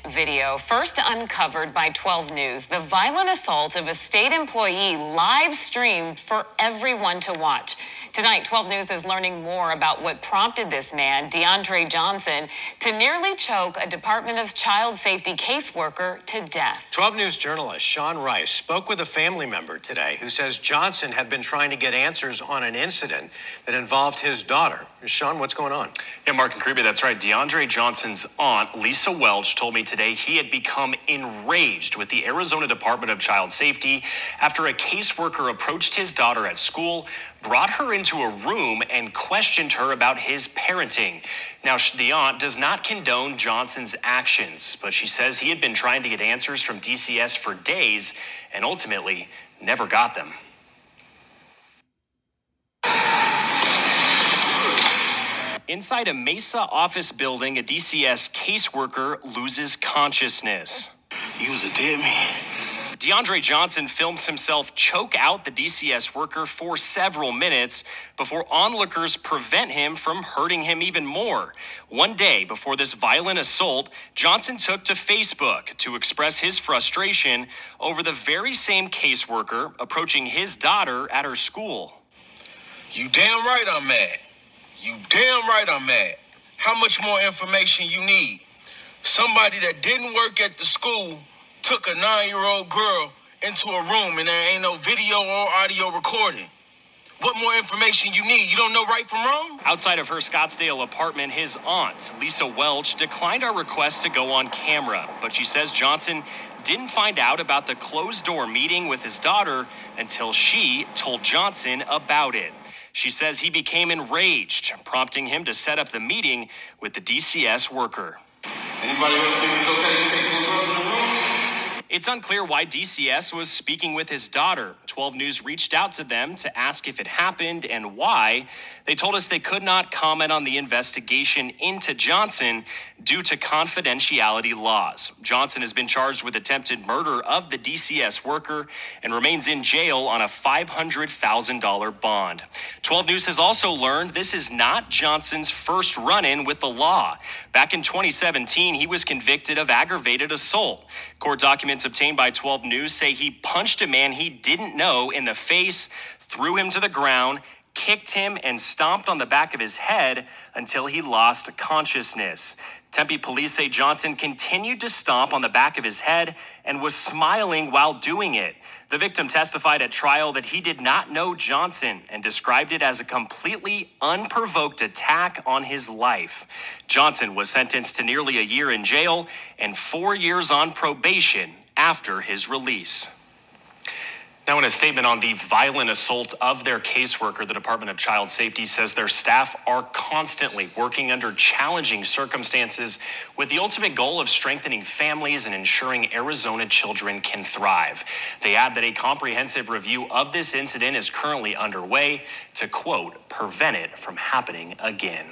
video, first uncovered by 12 News, the violent assault of a state employee live streamed for everyone to watch. Tonight, 12 News is learning more about what prompted this man, DeAndre Johnson, to nearly choke a Department of Child Safety caseworker to death. 12 News journalist Sean Rice spoke with a family member today who says Johnson had been trying to get answers on an incident that involved his daughter. Sean, what's going on? Yeah, Mark and Creepy, that's right. DeAndre Johnson's aunt, Lisa Welch, told me today he had become enraged with the Arizona Department of Child Safety after a caseworker approached his daughter at school, brought her into a room, and questioned her about his parenting. Now, the aunt does not condone Johnson's actions, but she says he had been trying to get answers from DCS for days and ultimately never got them. Inside a Mesa office building, a DCS caseworker loses consciousness. You was a dead man. DeAndre Johnson films himself choke out the DCS worker for several minutes before onlookers prevent him from hurting him even more. One day before this violent assault, Johnson took to Facebook to express his frustration over the very same caseworker approaching his daughter at her school. You damn right I'm mad. You damn right I'm mad. How much more information you need? Somebody that didn't work at the school took a 9-year-old girl into a room and there ain't no video or audio recording. What more information you need? You don't know right from wrong? Outside of her Scottsdale apartment, his aunt, Lisa Welch, declined our request to go on camera, but she says Johnson didn't find out about the closed-door meeting with his daughter until she told Johnson about it. She says he became enraged, prompting him to set up the meeting with the DCS worker. Anybody else think it's okay to take little girls in the room? It's unclear why DCS was speaking with his daughter. 12 News reached out to them to ask if it happened and why. They told us they could not comment on the investigation into Johnson due to confidentiality laws. Johnson has been charged with attempted murder of the DCS worker and remains in jail on a $500,000 bond. 12 News has also learned this is not Johnson's first run-in with the law. Back in 2017, he was convicted of aggravated assault. Court documents obtained by 12 News say he punched a man he didn't know in the face, threw him to the ground, kicked him, and stomped on the back of his head until he lost consciousness. Tempe police say Johnson continued to stomp on the back of his head and was smiling while doing it. The victim testified at trial that he did not know Johnson and described it as a completely unprovoked attack on his life. Johnson was sentenced to nearly a year in jail and 4 years on probation after his release. Now, in a statement on the violent assault of their caseworker, the Department of Child Safety says their staff are constantly working under challenging circumstances with the ultimate goal of strengthening families and ensuring Arizona children can thrive. They add that a comprehensive review of this incident is currently underway to, quote, prevent it from happening again.